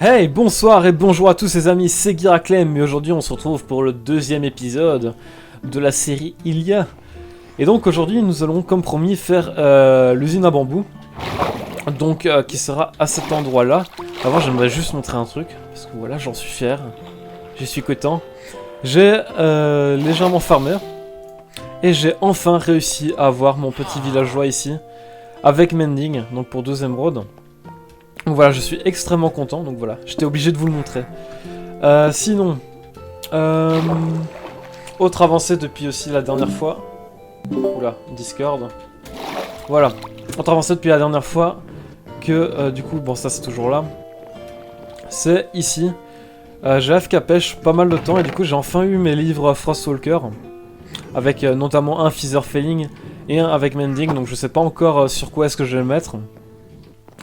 Hey, bonsoir et bonjour à tous les amis, c'est Giraclem et aujourd'hui on se retrouve pour le deuxième épisode de la série Ilia. Et donc aujourd'hui nous allons comme promis faire l'usine à bambou, donc qui sera à cet endroit là. Avant j'aimerais juste montrer un truc, parce que voilà j'en suis fier, je suis content. J'ai légèrement farmé et j'ai enfin réussi à avoir mon petit villageois ici avec Mending, donc pour 2 émeraudes. Donc voilà, je suis extrêmement content, donc voilà, j'étais obligé de vous le montrer. Sinon, autre avancée depuis aussi la dernière fois. Oula, Discord. Voilà, autre avancée depuis la dernière fois, que du coup, bon ça c'est toujours là. C'est ici. J'ai AFK pêche pas mal de temps et du coup j'ai enfin eu mes livres Frostwalker. Avec notamment un Featherfalling et un avec Mending, donc je sais pas encore sur quoi est-ce que je vais le mettre.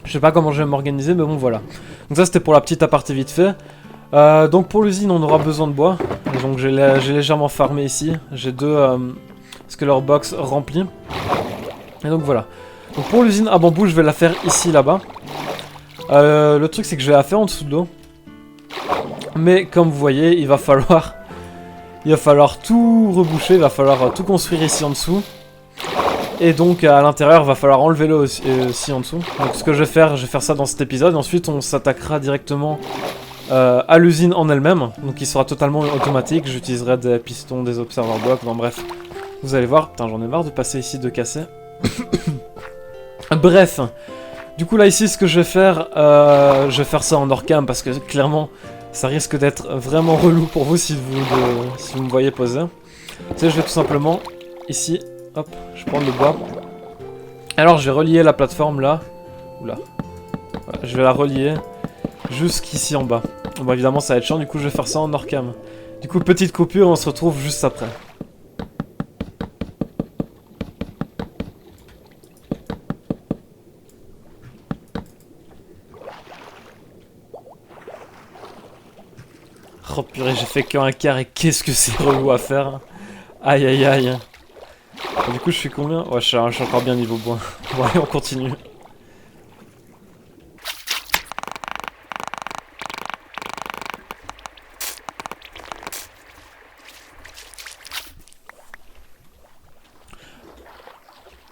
Je sais pas comment je vais m'organiser, mais bon voilà. Donc ça c'était pour la petite aparté vite fait. Donc pour l'usine on aura besoin de bois. Et donc j'ai légèrement farmé ici. J'ai 2 Scaler Box remplis. Et donc voilà. Donc pour l'usine à bambou je vais la faire ici là-bas. Le truc c'est que je vais la faire en dessous de l'eau. Mais comme vous voyez il va falloir tout reboucher, il va falloir tout construire ici en dessous. Et donc à l'intérieur il va falloir enlever l'eau aussi en dessous. Donc ce que je vais faire ça dans cet épisode. Ensuite on s'attaquera directement à l'usine en elle-même. Donc qui sera totalement automatique. J'utiliserai des pistons, des observer blocks, bon bref. Vous allez voir, putain j'en ai marre de passer ici de casser. Bref. Du coup là ici ce que je vais faire ça en hors cam parce que clairement ça risque d'être vraiment relou pour vous si vous me voyez poser. Tu sais je vais tout simplement ici. Hop, je prends le bois. Alors je vais relier la plateforme là. Oula. Voilà, je vais la relier jusqu'ici en bas. Bon évidemment ça va être chiant, du coup je vais faire ça en hors cam. Du coup petite coupure, on se retrouve juste après. Oh purée, j'ai fait qu'un quart et qu'est-ce que c'est relou à faire. Aïe aïe aïe. Et du coup je suis combien? Ouais je suis encore bien niveau bois. Bon allez on continue.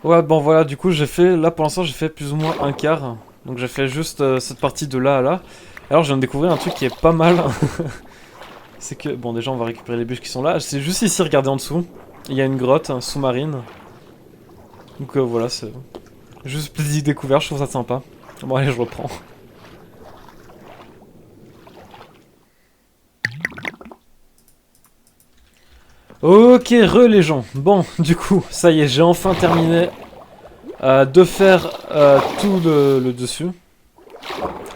Ouais bon voilà du coup j'ai fait, là pour l'instant j'ai fait plus ou moins un quart. Donc j'ai fait juste cette partie de là à là. Alors je viens de découvrir un truc qui est pas mal. C'est que, bon déjà on va récupérer les bûches qui sont là. C'est juste ici, regardez en dessous. Il y a une grotte sous-marine. Donc voilà, c'est juste petite découverte, je trouve ça sympa. Bon allez je reprends. Ok, les gens. Bon, du coup, ça y est, j'ai enfin terminé de faire tout le dessus.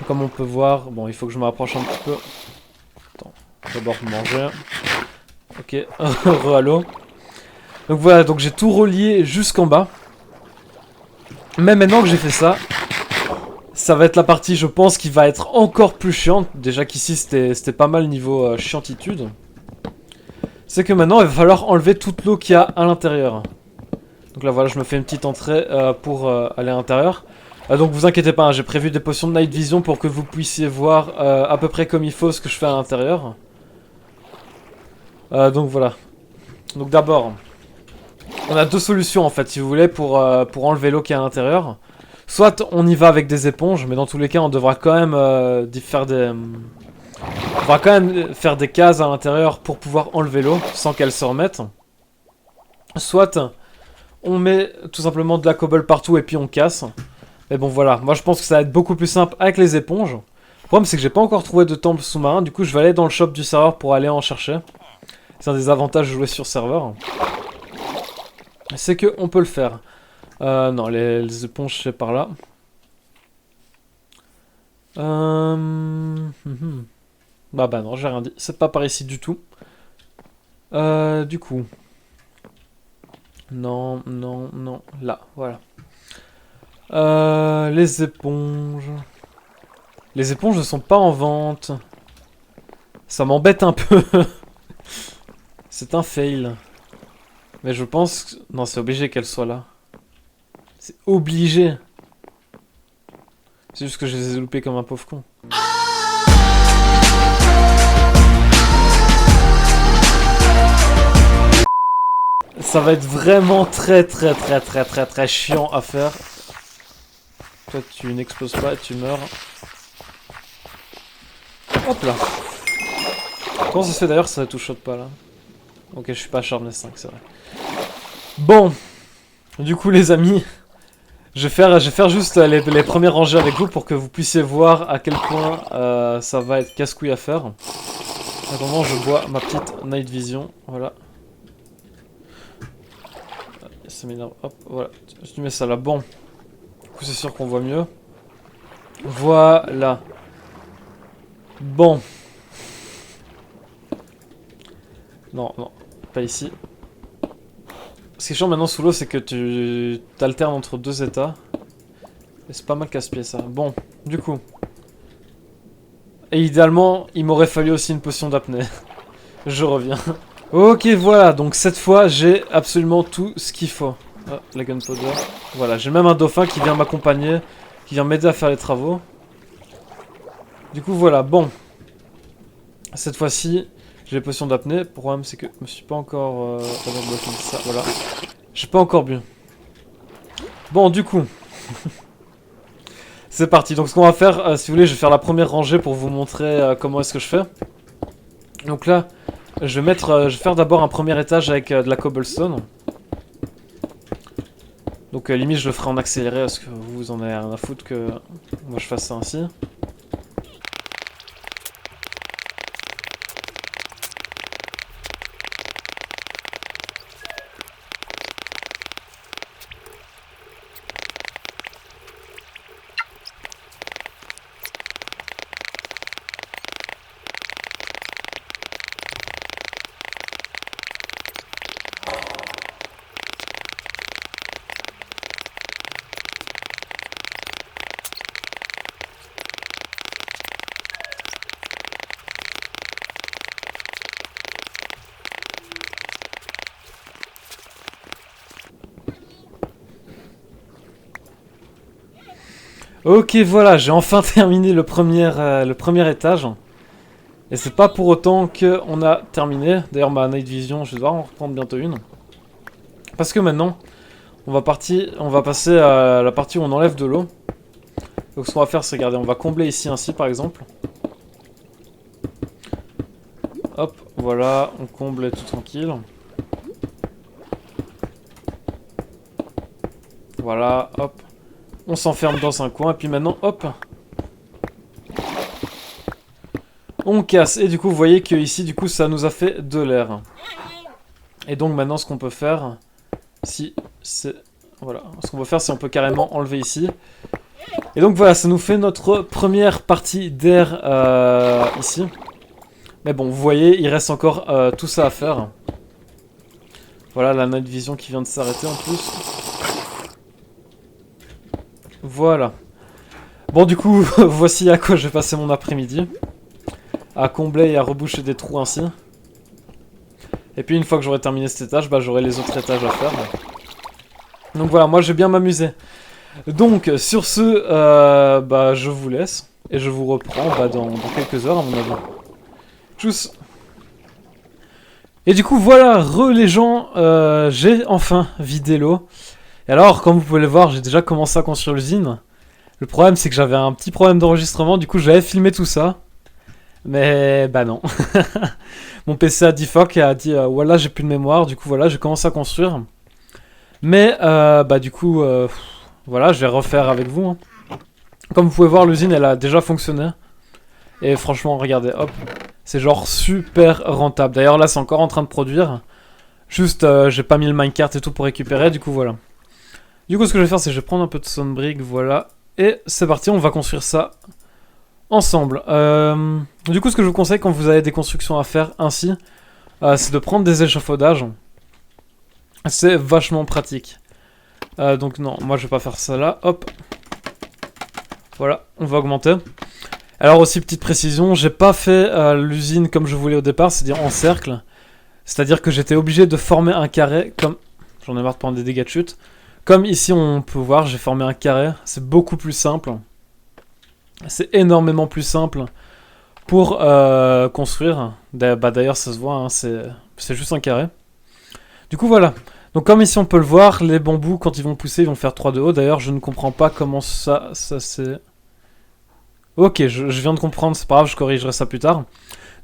Comme on peut voir, bon, il faut que je me rapproche un petit peu. Attends, d'abord manger. Ok, re-allo. Donc voilà, donc j'ai tout relié jusqu'en bas. Mais maintenant que j'ai fait ça, ça va être la partie, je pense, qui va être encore plus chiante. Déjà qu'ici, c'était pas mal niveau chiantitude. C'est que maintenant, il va falloir enlever toute l'eau qu'il y a à l'intérieur. Donc là, voilà, je me fais une petite entrée pour aller à l'intérieur. Donc vous inquiétez pas, hein, j'ai prévu des potions de night vision pour que vous puissiez voir à peu près comme il faut ce que je fais à l'intérieur. Donc voilà. Donc d'abord, on a 2 solutions en fait, si vous voulez, pour enlever l'eau qui est à l'intérieur. Soit on y va avec des éponges, mais dans tous les cas, on devra quand même faire des cases à l'intérieur pour pouvoir enlever l'eau sans qu'elle se remette. Soit on met tout simplement de la cobble partout et puis on casse. Mais bon voilà, moi je pense que ça va être beaucoup plus simple avec les éponges. Le problème c'est que j'ai pas encore trouvé de temple sous-marin, du coup je vais aller dans le shop du serveur pour aller en chercher. C'est un des avantages de jouer sur serveur. C'est que on peut le faire. Non, les éponges c'est par là. Bah non, j'ai rien dit. C'est pas par ici du tout. Du coup. Non, non, non. Là, voilà. Les éponges. Les éponges ne sont pas en vente. Ça m'embête un peu. C'est un fail. Mais je pense que... Non, c'est obligé qu'elles soient là. C'est obligé. C'est juste que je les ai loupées comme un pauvre con. Ça va être vraiment très chiant à faire. Toi tu n'exploses pas et tu meurs. Hop là. Comment ça se fait d'ailleurs ça ne touche pas là? Ok, je suis pas acharné 5, c'est vrai. Bon. Du coup les amis, je vais faire juste les premières rangées avec vous pour que vous puissiez voir à quel point ça va être casse-couille à faire. En attendant, je bois ma petite night vision, voilà. Ça m'énerve, hop, voilà. Tu mets ça là, bon. Du coup c'est sûr qu'on voit mieux. Voilà. Bon. Non, non, pas ici. Ce qui est chiant maintenant sous l'eau, c'est que tu t'alternes entre deux états. Et c'est pas mal casse-pied ça. Bon, du coup. Et idéalement, il m'aurait fallu aussi une potion d'apnée. Je reviens. Ok, voilà, donc cette fois, j'ai absolument tout ce qu'il faut. Ah, la gunpowder. Voilà, j'ai même un dauphin qui vient m'accompagner, qui vient m'aider à faire les travaux. Du coup, voilà, bon. Cette fois-ci, j'ai les potions d'apnée. Le problème, c'est que je me suis pas encore... ça, voilà. J'ai pas encore bu. Bon, du coup... C'est parti, donc ce qu'on va faire, si vous voulez, je vais faire la première rangée pour vous montrer comment est-ce que je fais. Donc là, je vais faire d'abord un premier étage avec de la cobblestone. Donc limite je le ferai en accéléré parce que vous en avez rien à foutre que moi je fasse ça ainsi. Ok, voilà, j'ai enfin terminé le premier étage. Et c'est pas pour autant qu'on a terminé. D'ailleurs, ma night vision, je vais devoir en reprendre bientôt une. Parce que maintenant, on va passer à la partie où on enlève de l'eau. Donc ce qu'on va faire, c'est regarder, on va combler ici ainsi par exemple. Hop, voilà, on comble tout tranquille. Voilà, hop. On s'enferme dans un coin, et puis maintenant, hop. On casse, et du coup, vous voyez que ici, du coup, ça nous a fait de l'air. Et donc maintenant, ce qu'on peut faire, si c'est... Voilà, ce qu'on peut faire, c'est on peut carrément enlever ici. Et donc voilà, ça nous fait notre première partie d'air ici. Mais bon, vous voyez, il reste encore tout ça à faire. Voilà, la night vision qui vient de s'arrêter en plus. Voilà. Bon, du coup, voici à quoi je vais passer mon après-midi. À combler et à reboucher des trous ainsi. Et puis une fois que j'aurai terminé cet étage, bah, j'aurai les autres étages à faire. Donc voilà, moi je vais bien m'amuser. Donc sur ce, bah, je vous laisse. Et je vous reprends dans quelques heures à mon avis. Tchuss. Et du coup voilà, les gens, j'ai enfin vidé l'eau. Et alors, comme vous pouvez le voir, j'ai déjà commencé à construire l'usine. Le problème, c'est que j'avais un petit problème d'enregistrement, du coup j'avais filmé tout ça. Mais bah non. Mon PC a defuck et a dit voilà, j'ai plus de mémoire, du coup voilà, j'ai commencé à construire. Mais bah du coup, voilà, je vais refaire avec vous. Hein. Comme vous pouvez voir, l'usine elle a déjà fonctionné. Et franchement, regardez, hop, c'est genre super rentable. D'ailleurs là, c'est encore en train de produire. Juste, j'ai pas mis le minecart et tout pour récupérer, du coup voilà. Du coup, ce que je vais faire, c'est que je vais prendre un peu de stonebrick, voilà. Et c'est parti, on va construire ça ensemble. Du coup, ce que je vous conseille quand vous avez des constructions à faire ainsi, c'est de prendre des échafaudages. C'est vachement pratique. Donc non, moi je vais pas faire ça là, hop. Voilà, on va augmenter. Alors aussi, petite précision, j'ai pas fait l'usine comme je voulais au départ, c'est-à-dire en cercle. C'est-à-dire que j'étais obligé de former un carré, comme... J'en ai marre de prendre des dégâts de chute. Comme ici on peut voir, j'ai formé un carré, c'est beaucoup plus simple. C'est énormément plus simple pour construire. Bah, d'ailleurs ça se voit, hein, c'est juste un carré. Du coup voilà, Donc comme ici on peut le voir, les bambous quand ils vont pousser ils vont faire 3 de haut. D'ailleurs je ne comprends pas comment ça c'est... Ok, je viens de comprendre, c'est pas grave, je corrigerai ça plus tard.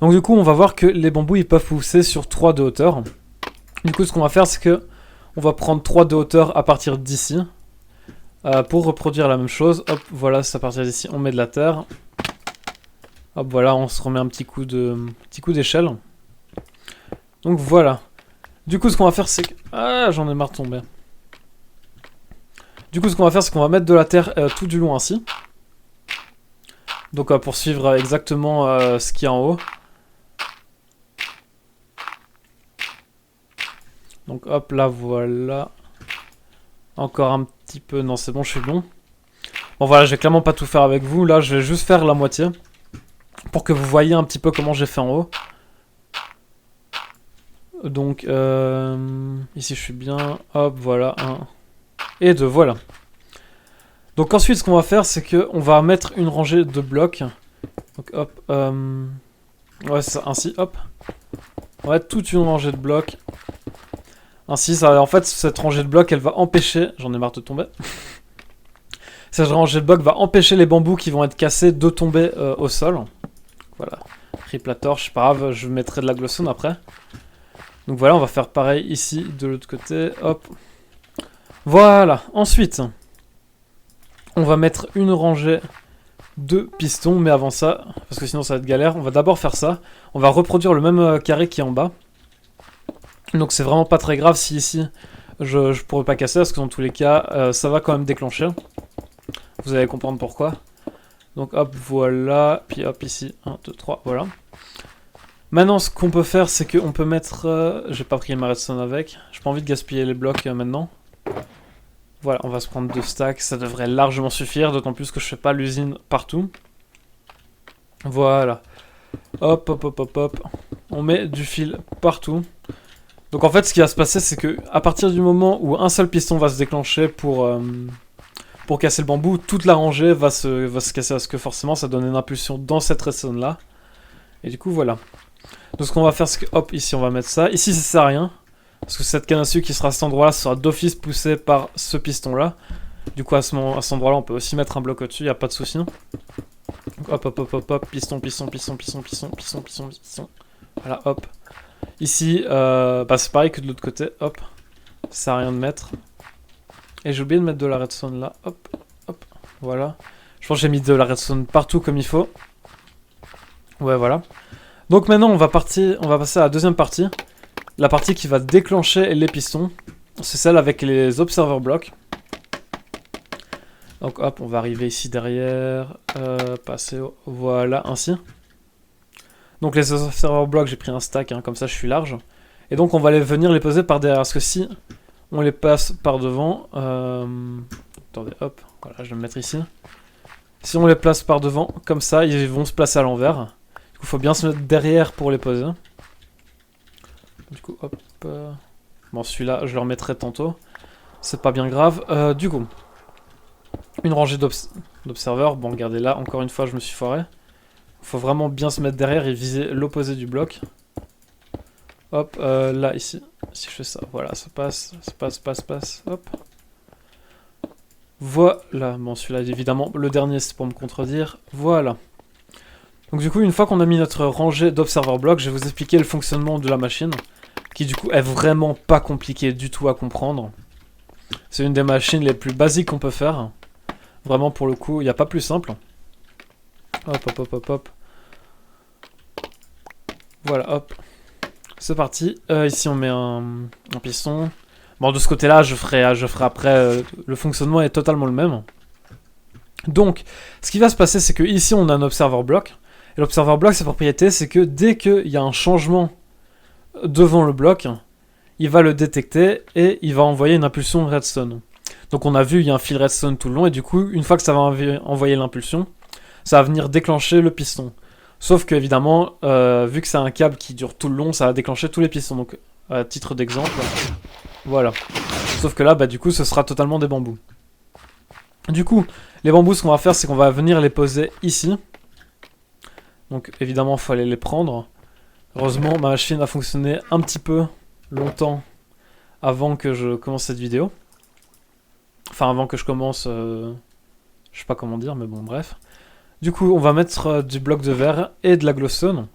Donc du coup on va voir que les bambous ils peuvent pousser sur 3 de hauteur. Du coup ce qu'on va faire c'est que on va prendre 3 de hauteur à partir d'ici. Pour reproduire la même chose. Hop, voilà, c'est à partir d'ici, on met de la terre. Hop, voilà, on se remet un petit coup d'échelle. Donc voilà. Du coup ce qu'on va faire c'est que... Ah, j'en ai marre de tomber. Du coup ce qu'on va faire c'est qu'on va mettre de la terre tout du long ainsi. Donc pour suivre exactement ce qu'il y a en haut. Donc hop là voilà. Encore un petit peu, non c'est bon je suis bon. Bon voilà je vais clairement pas tout faire avec vous, là je vais juste faire la moitié. Pour que vous voyez un petit peu comment j'ai fait en haut. Donc ici je suis bien, hop voilà, 1 et 2, voilà. Donc ensuite ce qu'on va faire c'est que on va mettre une rangée de blocs. Donc hop, ouais c'est ça, ainsi, hop. On va mettre toute une rangée de blocs. Ainsi, ça, en fait cette rangée de blocs elle va empêcher, j'en ai marre de tomber. Cette rangée de blocs va empêcher les bambous qui vont être cassés de tomber au sol. Voilà, rip la torche, pas grave, je mettrai de la glowstone après. Donc voilà, on va faire pareil ici, de l'autre côté, hop. Voilà, ensuite, on va mettre une rangée de pistons, mais avant ça, parce que sinon ça va être galère, on va d'abord faire ça. On va reproduire le même carré qui est en bas. Donc c'est vraiment pas très grave si ici, je pourrais pas casser, parce que dans tous les cas, ça va quand même déclencher. Vous allez comprendre pourquoi. Donc hop, voilà, puis hop ici, 1, 2, 3, voilà. Maintenant, ce qu'on peut faire, c'est qu'on peut mettre... j'ai pas pris ma redstone avec. J'ai pas envie de gaspiller les blocs maintenant. Voilà, on va se prendre 2 stacks. Ça devrait largement suffire, d'autant plus que je fais pas l'usine partout. Voilà. Hop, hop, hop, hop, hop. On met du fil partout. Donc en fait, ce qui va se passer, c'est que à partir du moment où un seul piston va se déclencher pour casser le bambou, toute la rangée va se casser, parce que forcément, ça donne une impulsion dans cette redstone-là. Et du coup, voilà. Donc ce qu'on va faire c'est que hop ici on va mettre ça, ici ça sert à rien parce que cette canne à sucre qui sera à cet endroit là sera d'office poussée par ce piston là. Du coup à cet endroit là on peut aussi mettre un bloc au dessus, il n'y a pas de souci. Donc hop hop hop hop hop, piston piston piston piston piston piston piston piston. Voilà hop. Ici bah, c'est pareil que de l'autre côté, hop. Ça sert à rien de mettre. Et j'ai oublié de mettre de la redstone là, hop hop, voilà. Je pense que j'ai mis de la redstone partout comme il faut. Ouais voilà. Donc maintenant on va passer à la deuxième partie. La partie qui va déclencher les pistons. C'est celle avec les observer blocks. Donc hop, on va arriver ici derrière. Passer, voilà, ainsi. Donc les observer blocks, j'ai pris un stack, hein, comme ça je suis large. Et donc on va venir les poser par derrière. Parce que si on les passe par devant... attendez, hop, voilà, je vais me mettre ici. Si on les place par devant, comme ça, ils vont se placer à l'envers. Il faut bien se mettre derrière pour les poser. Du coup, hop. Bon, celui-là, je le remettrai tantôt. C'est pas bien grave. Du coup, une rangée d'observeurs. Bon, regardez là, encore une fois, je me suis foiré. Il faut vraiment bien se mettre derrière et viser l'opposé du bloc. Hop, là, ici. Si je fais ça, voilà, ça passe, hop. Voilà. Bon, celui-là, évidemment, le dernier, c'est pour me contredire. Voilà. Donc du coup, une fois qu'on a mis notre rangée d'observer blocs, je vais vous expliquer le fonctionnement de la machine, qui du coup est vraiment pas compliqué du tout à comprendre. C'est une des machines les plus basiques qu'on peut faire. Vraiment pour le coup, il n'y a pas plus simple. Hop, hop, hop, hop, hop. Voilà, hop. C'est parti. Ici, on met un piston. Bon, de ce côté-là, je ferai après. Le fonctionnement est totalement le même. Donc, ce qui va se passer, c'est que ici, on a un observer block. Et l'observer block, sa propriété, c'est que dès qu'il y a un changement devant le bloc, il va le détecter et il va envoyer une impulsion redstone. Donc on a vu, il y a un fil redstone tout le long, et du coup, une fois que ça va envoyer l'impulsion, ça va venir déclencher le piston. Sauf que, évidemment, vu que c'est un câble qui dure tout le long, ça va déclencher tous les pistons. Donc, à titre d'exemple, voilà. Sauf que là, bah, du coup, ce sera totalement des bambous. Du coup, les bambous, ce qu'on va faire, c'est qu'on va venir les poser ici. Donc évidemment, il fallait les prendre. Heureusement, ma machine a fonctionné un petit peu longtemps avant que je commence cette vidéo. Enfin, avant que je commence... je sais pas comment dire, mais bon, bref. Du coup, on va mettre du bloc de verre et de la glowstone.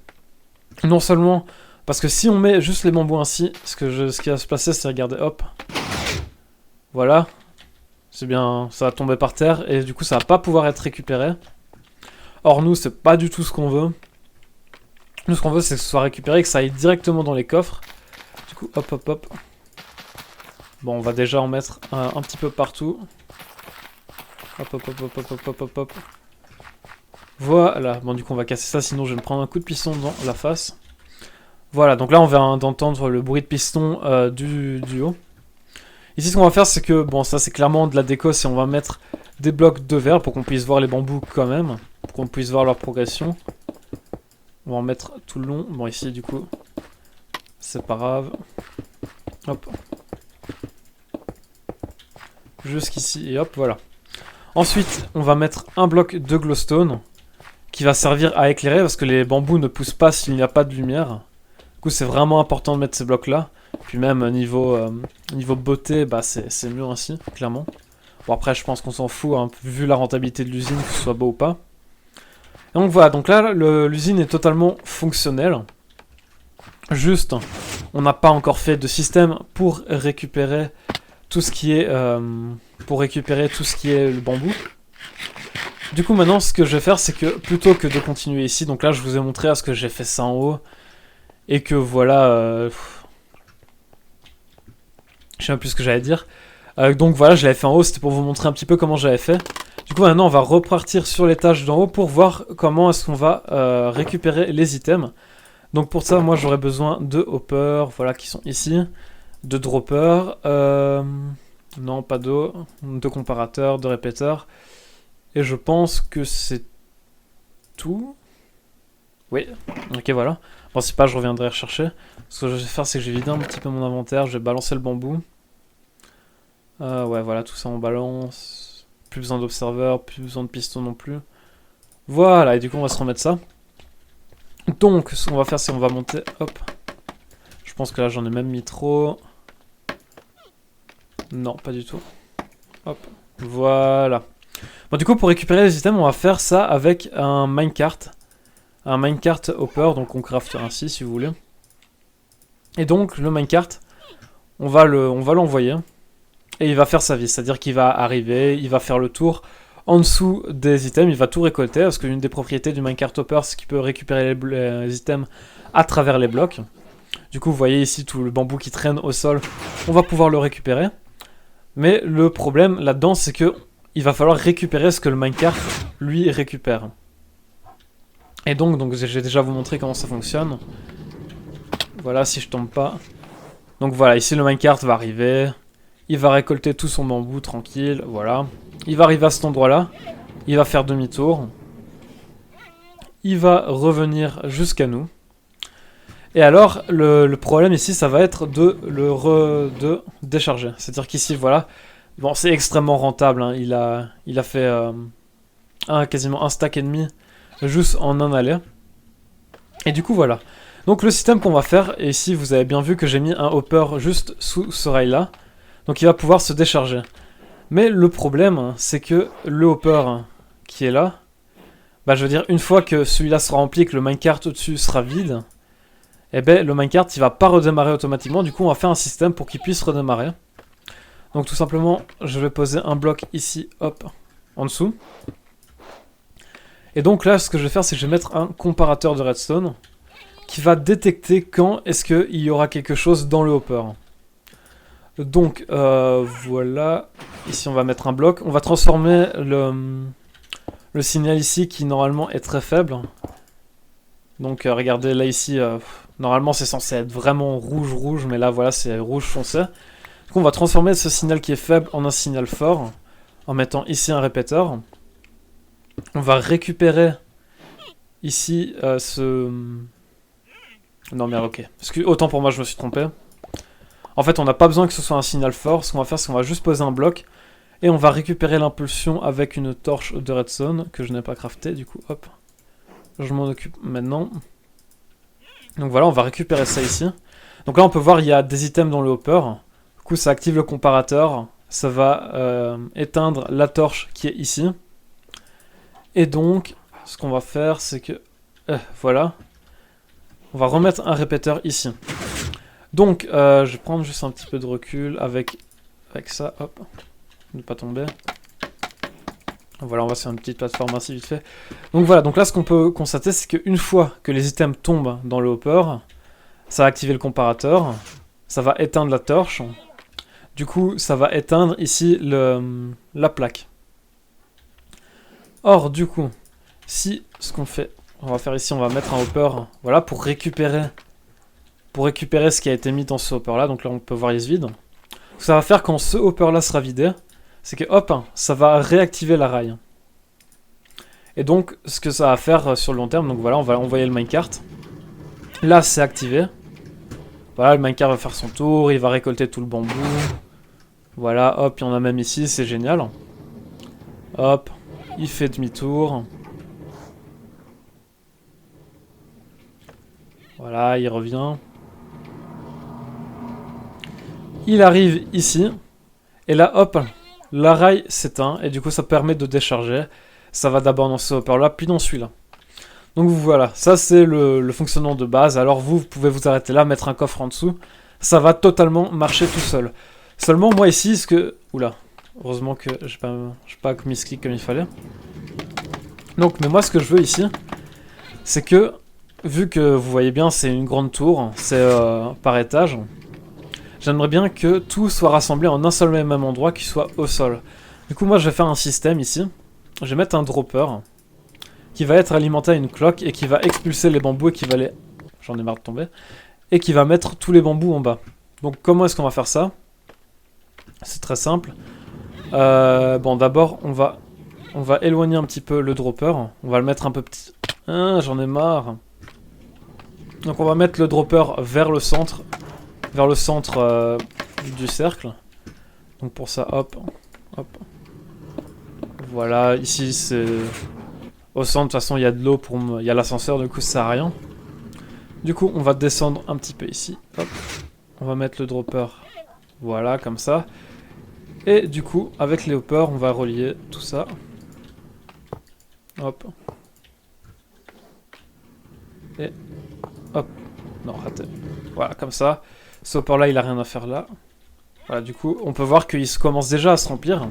Non seulement... Parce que si on met juste les bambous ainsi, ce qui va se passer, c'est, regardez, hop. Voilà. C'est bien, ça va tomber par terre, et du coup, ça va pas pouvoir être récupéré. Or, nous, c'est pas du tout ce qu'on veut. Nous, ce qu'on veut, c'est que ce soit récupéré, que ça aille directement dans les coffres. Du coup, hop, hop, hop. Bon, on va déjà en mettre un petit peu partout. Hop, hop, hop, hop, hop, hop, hop, hop, hop. Voilà. Bon, du coup, on va casser ça, sinon je vais me prendre un coup de piston dans la face. Voilà, donc là, on vient d'entendre le bruit de piston du haut. Ici, ce qu'on va faire, c'est que, bon, ça, c'est clairement de la déco, c'est on va mettre des blocs de verre pour qu'on puisse voir les bambous quand même, pour qu'on puisse voir leur progression. On va en mettre tout le long. Bon, ici, du coup, c'est pas grave. Hop. Jusqu'ici, et hop, voilà. Ensuite, on va mettre un bloc de glowstone qui va servir à éclairer parce que les bambous ne poussent pas s'il n'y a pas de lumière. Du coup, c'est vraiment important de mettre ces blocs-là. Puis même niveau beauté, bah, c'est mieux ainsi, clairement. Bon, après, je pense qu'on s'en fout, hein, vu la rentabilité de l'usine, que ce soit beau ou pas. Et donc voilà, donc là, l'usine est totalement fonctionnelle. Juste, on n'a pas encore fait de système pour récupérer tout ce qui est le bambou. Du coup, maintenant, ce que je vais faire, c'est que plutôt que de continuer ici, donc là, je vous ai montré à ce que j'ai fait ça en haut. Et que voilà... je sais même plus ce que j'allais dire. Donc voilà, je l'avais fait en haut, c'était pour vous montrer un petit peu comment j'avais fait. Du coup, maintenant, on va repartir sur l'étage d'en haut pour voir comment est-ce qu'on va récupérer les items. Donc pour ça, moi, j'aurais besoin de hoppers, voilà, qui sont ici. De droppers. Non, pas d'eau. De comparateurs, de répéteurs. Et je pense que c'est tout. Oui, ok, voilà. Bon, si pas, je reviendrai rechercher. Ce que je vais faire, c'est que je vais vider un petit peu mon inventaire. Je vais balancer le bambou. Ouais, voilà, tout ça on balance. Plus besoin d'observeurs, plus besoin de pistons non plus. Voilà, et du coup, on va se remettre ça. Donc, ce qu'on va faire, c'est qu'on va monter. Hop. Je pense que là, j'en ai même mis trop. Non, pas du tout. Hop. Voilà. Bon, du coup, pour récupérer les items, on va faire ça avec un minecart. Un minecart hopper, donc on craft ainsi si vous voulez. Et donc le minecart, on va l'envoyer et il va faire sa vie, c'est-à-dire qu'il va arriver, il va faire le tour en dessous des items, il va tout récolter parce qu'une des propriétés du minecart hopper, c'est qu'il peut récupérer les items à travers les blocs. Du coup, vous voyez ici tout le bambou qui traîne au sol, on va pouvoir le récupérer. Mais le problème là-dedans, c'est que il va falloir récupérer ce que le minecart lui récupère. Et donc j'ai déjà vous montré comment ça fonctionne. Voilà, si je tombe pas. Donc voilà, ici le minecart va arriver. Il va récolter tout son bambou tranquille, voilà. Il va arriver à cet endroit-là. Il va faire demi-tour. Il va revenir jusqu'à nous. Et alors, le problème ici, ça va être de décharger. C'est-à-dire qu'ici, voilà. Bon, c'est extrêmement rentable, hein. Il a fait quasiment un stack et demi juste en un aller. Et du coup, voilà. Donc le système qu'on va faire, et ici vous avez bien vu que j'ai mis un hopper juste sous ce rail là, donc il va pouvoir se décharger. Mais le problème, c'est que le hopper qui est là, bah je veux dire, une fois que celui-là sera rempli et que le minecart au-dessus sera vide, eh ben le minecart il va pas redémarrer automatiquement, du coup on va faire un système pour qu'il puisse redémarrer. Donc tout simplement, je vais poser un bloc ici, hop, en dessous. Et donc là, ce que je vais faire, c'est que je vais mettre un comparateur de redstone qui va détecter quand est-ce qu'il y aura quelque chose dans le hopper. Donc voilà, ici on va mettre un bloc, on va transformer le signal ici qui normalement est très faible. Donc regardez là ici, normalement c'est censé être vraiment rouge, mais là voilà c'est rouge foncé. Donc on va transformer ce signal qui est faible en un signal fort, en mettant ici un répéteur. On va récupérer ici ce... Non mais ok, parce que autant pour moi je me suis trompé. En fait on n'a pas besoin que ce soit un signal fort, ce qu'on va faire c'est qu'on va juste poser un bloc et on va récupérer l'impulsion avec une torche de redstone que je n'ai pas crafté, du coup hop, je m'en occupe maintenant. Donc voilà, on va récupérer ça ici. Donc là on peut voir il y a des items dans le hopper coup, ça active le comparateur. Ça va éteindre la torche qui est ici. Et donc, ce qu'on va faire, c'est que... voilà. On va remettre un répéteur ici. Donc, je vais prendre juste un petit peu de recul avec ça. Hop. Ne pas tomber. Voilà, on va sur une petite plateforme ainsi vite fait. Donc voilà, donc là, ce qu'on peut constater, c'est qu'une fois que les items tombent dans le hopper, ça va activer le comparateur. Ça va éteindre la torche. Du coup, ça va éteindre ici la plaque. Or, du coup, si ce qu'on fait, on va faire ici, on va mettre un hopper, voilà, pour récupérer ce qui a été mis dans ce hopper là. Donc là, on peut voir il se vide. Ce que ça va faire quand ce hopper là sera vidé, c'est que hop, ça va réactiver la rail. Et donc, ce que ça va faire sur le long terme, donc voilà, on va envoyer le minecart. Là, c'est activé. Voilà, le minecart va faire son tour, il va récolter tout le bambou. Voilà, hop, il y en a même ici, c'est génial. Hop, il fait demi-tour. Voilà, il revient. Il arrive ici. Et là, hop, la rail s'éteint. Et du coup, ça permet de décharger. Ça va d'abord dans ce hopper-là, puis dans celui-là. Donc voilà, ça c'est le fonctionnement de base. Alors vous pouvez vous arrêter là, mettre un coffre en dessous. Ça va totalement marcher tout seul. Seulement, moi ici, ce que... Oula, heureusement que j'ai pas misclick comme il fallait. Donc, mais moi, ce que je veux ici, c'est que, vu que vous voyez bien, c'est une grande tour, c'est par étage, j'aimerais bien que tout soit rassemblé en un seul et même endroit, qui soit au sol. Du coup, moi, je vais faire un système ici. Je vais mettre un dropper, qui va être alimenté à une cloque, et qui va expulser les bambous, et qui va les... J'en ai marre de tomber. Et qui va mettre tous les bambous en bas. Donc, comment est-ce qu'on va faire ça ? C'est très simple. Bon, d'abord, on va éloigner un petit peu le dropper. On va le mettre un peu petit. Ah, j'en ai marre. Donc, on va mettre le dropper vers le centre du cercle. Donc, pour ça, hop, hop. Voilà, ici, c'est... Au centre, de toute façon, il y a de l'eau, il y a l'ascenseur, du coup, ça sert à rien. Du coup, on va descendre un petit peu ici. Hop. On va mettre le dropper, voilà, comme ça. Et du coup, avec les hoppers, on va relier tout ça. Hop. Et hop. Non, raté. Voilà, comme ça. Ce hopper-là, il a rien à faire là. Voilà, du coup, on peut voir qu'il commence déjà à se remplir.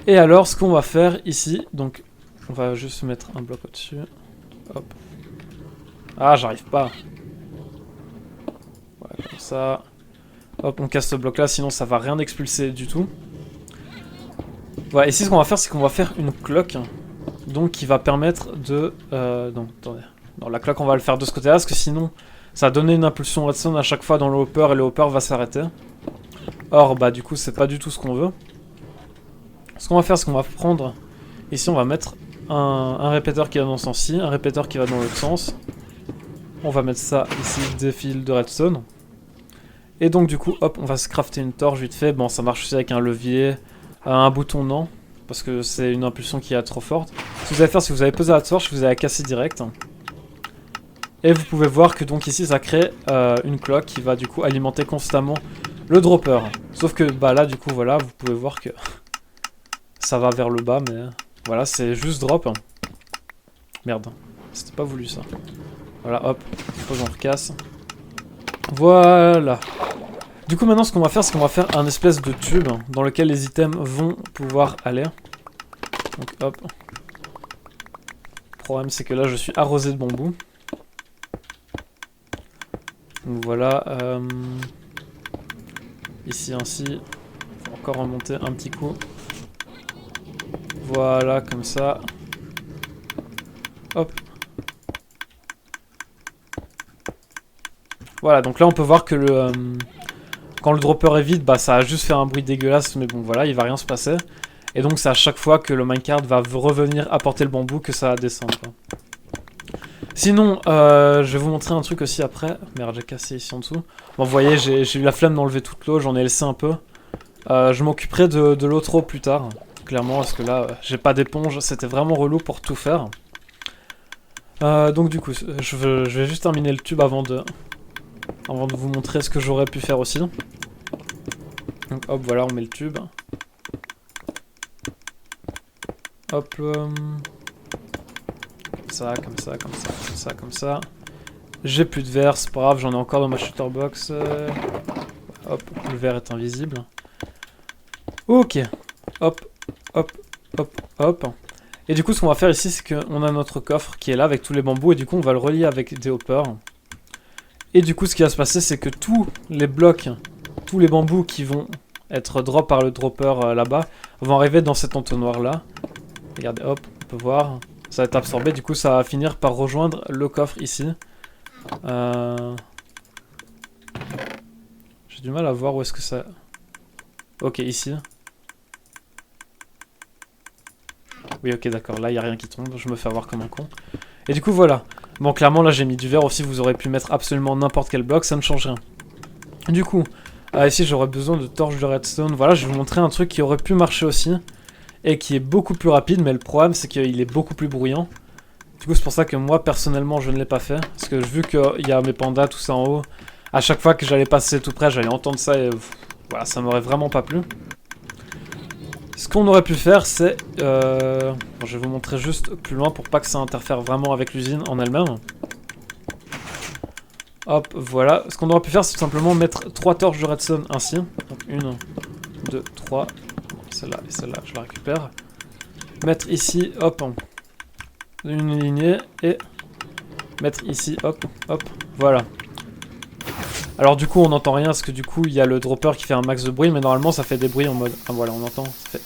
Et alors, ce qu'on va faire ici, donc, on va juste mettre un bloc au-dessus. Hop. Ah, j'arrive pas. Voilà, comme ça. Hop, on casse ce bloc là, sinon ça va rien expulser du tout. Voilà, ici ce qu'on va faire, c'est qu'on va faire une cloque. Donc qui va permettre de... non, attendez. Non, la cloque on va le faire de ce côté là, parce que sinon ça va donner une impulsion redstone à chaque fois dans le hopper et le hopper va s'arrêter. Or, bah du coup c'est pas du tout ce qu'on veut. Ce qu'on va faire, c'est qu'on va prendre... Ici on va mettre un répéteur qui va dans ce sens-ci, un répéteur qui va dans l'autre sens. On va mettre ça ici, des fils de redstone. Et donc du coup, hop, on va se crafter une torche vite fait. Bon, ça marche aussi avec un levier, un bouton non, parce que c'est une impulsion qui est trop forte. Ce que vous allez faire, si vous avez posé la torche, vous allez la casser direct. Et vous pouvez voir que donc ici, ça crée une cloque qui va du coup alimenter constamment le dropper. Sauf que bah là, du coup, voilà, vous pouvez voir que ça va vers le bas, mais voilà, c'est juste drop. Merde, c'était pas voulu ça. Voilà, hop, faut que j'en recasse. Voilà. Du coup maintenant ce qu'on va faire, c'est qu'on va faire un espèce de tube dans lequel les items vont pouvoir aller. Donc hop. Le problème c'est que là je suis arrosé de bambou. Donc voilà. Ici ainsi. Faut encore remonter un petit coup. Voilà comme ça. Hop. Voilà, donc là on peut voir que quand le dropper est vide, bah ça a juste fait un bruit dégueulasse, mais bon voilà, il va rien se passer. Et donc c'est à chaque fois que le minecart va revenir apporter le bambou que ça va descendre. Sinon, je vais vous montrer un truc aussi après. Merde, j'ai cassé ici en dessous. Bon, vous voyez, j'ai eu la flemme d'enlever toute l'eau, j'en ai laissé un peu. Je m'occuperai de l'autre eau plus tard, clairement, parce que là, j'ai pas d'éponge, c'était vraiment relou pour tout faire. Donc du coup, je vais juste terminer le tube avant de Avant de vous montrer ce que j'aurais pu faire aussi. Donc hop, voilà, on met le tube. Hop, comme ça, comme ça, comme ça, comme ça, comme ça. J'ai plus de verre, c'est pas grave, j'en ai encore dans ma shooter box. Hop, le verre est invisible. Ok, hop, hop, hop, hop. Et du coup, ce qu'on va faire ici, c'est qu'on a notre coffre qui est là avec tous les bambous, et du coup, on va le relier avec des hoppers. Et du coup, ce qui va se passer, c'est que tous les blocs, tous les bambous qui vont être drop par le dropper là-bas, vont arriver dans cet entonnoir-là. Regardez, hop, on peut voir, ça va être absorbé, du coup, ça va finir par rejoindre le coffre ici. J'ai du mal à voir où est-ce que ça... Ok, ici. Oui, ok, d'accord, là, il n'y a rien qui tombe, je me fais avoir comme un con. Et du coup, voilà. Bon, clairement, là, j'ai mis du verre aussi, vous aurez pu mettre absolument n'importe quel bloc, ça ne change rien. Du coup, ici, j'aurais besoin de torches de redstone. Voilà, je vais vous montrer un truc qui aurait pu marcher aussi, et qui est beaucoup plus rapide, mais le problème, c'est qu'il est beaucoup plus bruyant. Du coup, c'est pour ça que moi, personnellement, je ne l'ai pas fait. Parce que vu qu'il y a mes pandas, tout ça en haut, à chaque fois que j'allais passer tout près, j'allais entendre ça et voilà, ça m'aurait vraiment pas plu. Ce qu'on aurait pu faire, c'est... Bon, je vais vous montrer juste plus loin pour pas que ça interfère vraiment avec l'usine en elle-même. Hop, voilà. Ce qu'on aurait pu faire, c'est tout simplement mettre 3 torches de redstone ainsi. Donc 1, 2, 3. Celle-là et celle-là, je la récupère. Mettre ici, hop, une lignée et mettre ici, hop, hop, voilà. Alors du coup on n'entend rien parce que du coup il y a le dropper qui fait un max de bruit, mais normalement ça fait des bruits en mode... Ah voilà, on entend, ça fait...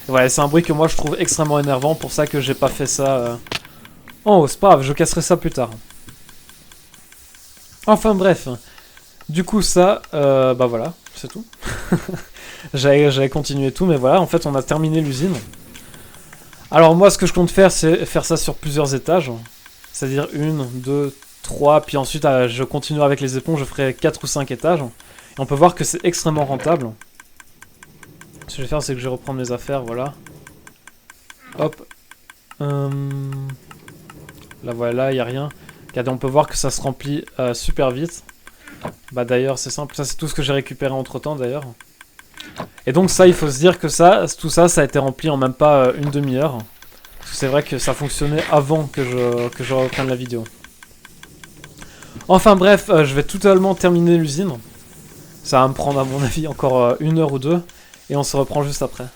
Et voilà, c'est un bruit que moi je trouve extrêmement énervant, pour ça que j'ai pas fait ça en haut, c'est pas grave, je casserai ça plus tard. Enfin bref, du coup ça, bah voilà, c'est tout. J'avais continué tout, mais voilà, en fait on a terminé l'usine. Alors moi ce que je compte faire, c'est faire ça sur plusieurs étages. C'est-à-dire 1, 2, 3, puis ensuite je continuerai avec les éponges, je ferai 4 ou 5 étages. Et on peut voir que c'est extrêmement rentable. Ce que je vais faire, c'est que je vais reprendre mes affaires, voilà. Hop. Là voilà, il n'y a rien. Regardez, on peut voir que ça se remplit super vite. Bah d'ailleurs, c'est simple, ça c'est tout ce que j'ai récupéré entre temps d'ailleurs. Et donc ça, il faut se dire que tout ça a été rempli en même pas une demi-heure. Parce que c'est vrai que ça fonctionnait avant que je reprenne la vidéo. Enfin bref, je vais totalement terminer l'usine. Ça va me prendre à mon avis encore 1 heure ou 2. Et on se reprend juste après.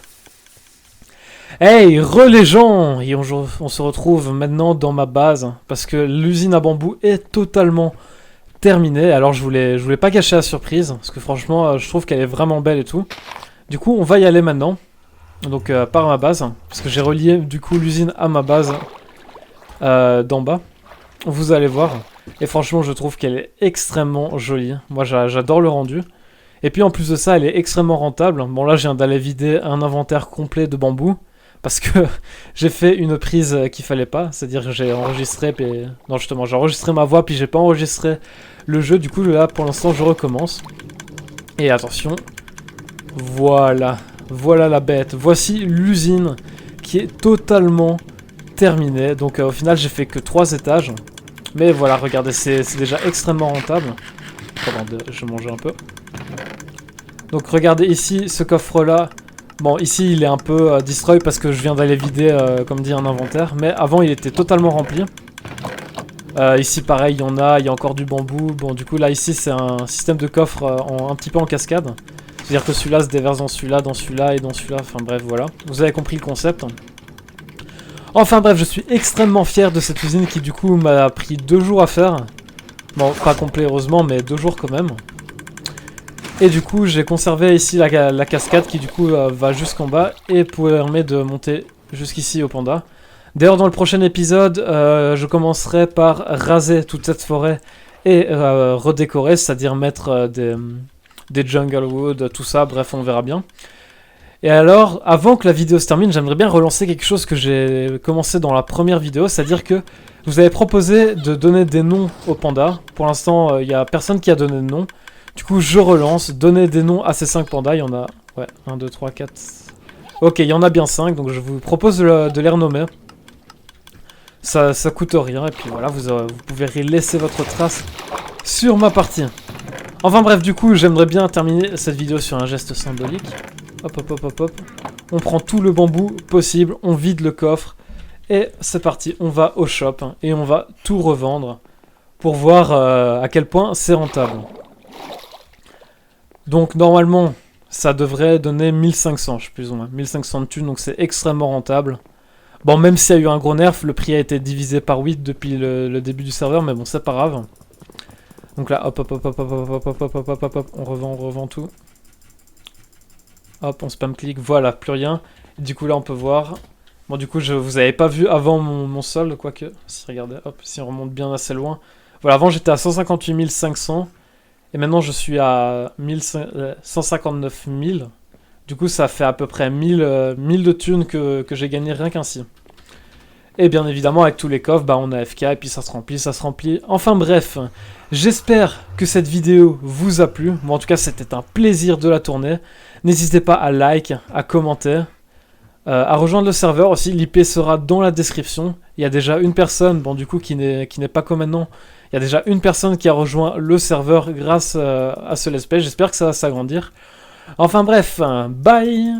Hey, les gens! Et on se retrouve maintenant dans ma base. Parce que l'usine à bambou est totalement terminée. Alors je voulais pas gâcher la surprise. Parce que franchement, je trouve qu'elle est vraiment belle et tout. Du coup, on va y aller maintenant. Donc par ma base. Parce que j'ai relié du coup l'usine à ma base d'en bas. Vous allez voir. Et franchement, je trouve qu'elle est extrêmement jolie. Moi, j'adore le rendu. Et puis en plus de ça, elle est extrêmement rentable. Bon là, je viens d'aller vider un inventaire complet de bambou. Parce que j'ai fait une prise qu'il fallait pas. C'est-à-dire que j'ai enregistré... Puis... Non, justement, j'ai enregistré ma voix, puis j'ai pas enregistré le jeu. Du coup, là, pour l'instant, je recommence. Et attention. Voilà. Voilà la bête. Voici l'usine qui est totalement terminée. Donc au final, j'ai fait que 3 étages. Mais voilà, regardez, c'est déjà extrêmement rentable. Pardon, je mangeais un peu. Donc regardez ici, ce coffre-là. Bon, ici, il est un peu destroy parce que je viens d'aller vider, comme dit, un inventaire. Mais avant, il était totalement rempli. Ici, pareil, il y a encore du bambou. Bon, du coup, là, ici, c'est un système de coffre un petit peu en cascade. C'est-à-dire que celui-là se déverse dans celui-là et dans celui-là. Enfin bref, voilà. Vous avez compris le concept. Enfin bref, je suis extrêmement fier de cette usine qui, du coup, m'a pris 2 jours à faire. Bon, pas complet, heureusement, mais 2 jours quand même. Et du coup, j'ai conservé ici la cascade qui, du coup, va jusqu'en bas et permet de monter jusqu'ici au panda. D'ailleurs, dans le prochain épisode, je commencerai par raser toute cette forêt et redécorer, c'est-à-dire mettre des jungle wood, tout ça, bref, on verra bien. Et alors, avant que la vidéo se termine, j'aimerais bien relancer quelque chose que j'ai commencé dans la première vidéo, c'est-à-dire que vous avez proposé de donner des noms aux pandas. Pour l'instant, il n'y a personne qui a donné de nom. Du coup, je relance, donner des noms à ces 5 pandas. Il y en a, ouais, 1, 2, 3, 4... Ok, il y en a bien 5, donc je vous propose de les renommer. Ça coûte rien, et puis voilà, vous pouvez laisser votre trace sur ma partie. Enfin bref, du coup, j'aimerais bien terminer cette vidéo sur un geste symbolique. Hop, hop, hop, hop, hop. On prend tout le bambou possible, on vide le coffre. Et c'est parti, on va au shop et on va tout revendre pour voir à quel point c'est rentable. Donc normalement, ça devrait donner 1500, je sais plus ou moins. 1500 de thunes, donc c'est extrêmement rentable. Bon, même s'il y a eu un gros nerf, le prix a été divisé par 8 depuis le début du serveur, mais bon, c'est pas grave. Donc là, hop, hop, hop, hop, hop, hop, hop, hop, hop, hop, hop, hop, on revend tout. Hop, on spam-click, voilà, plus rien. Et du coup, là, on peut voir. Bon, du coup, vous avez pas vu avant mon solde, quoique. Si, regardez, hop, si on remonte bien assez loin. Voilà, avant, j'étais à 158 500. Et maintenant, je suis à 159 000. Du coup, ça fait à peu près 1000 de thunes que j'ai gagné rien qu'ainsi. Et bien évidemment, avec tous les coffres, bah, on a FK et puis ça se remplit, ça se remplit. Enfin bref, j'espère que cette vidéo vous a plu. Bon, en tout cas, c'était un plaisir de la tourner. N'hésitez pas à like, à commenter, à rejoindre le serveur aussi. L'IP sera dans la description. Il y a déjà une personne, bon du coup, qui n'est pas comme maintenant. Il y a déjà une personne qui a rejoint le serveur grâce à ce let's play. J'espère que ça va s'agrandir. Enfin bref, bye!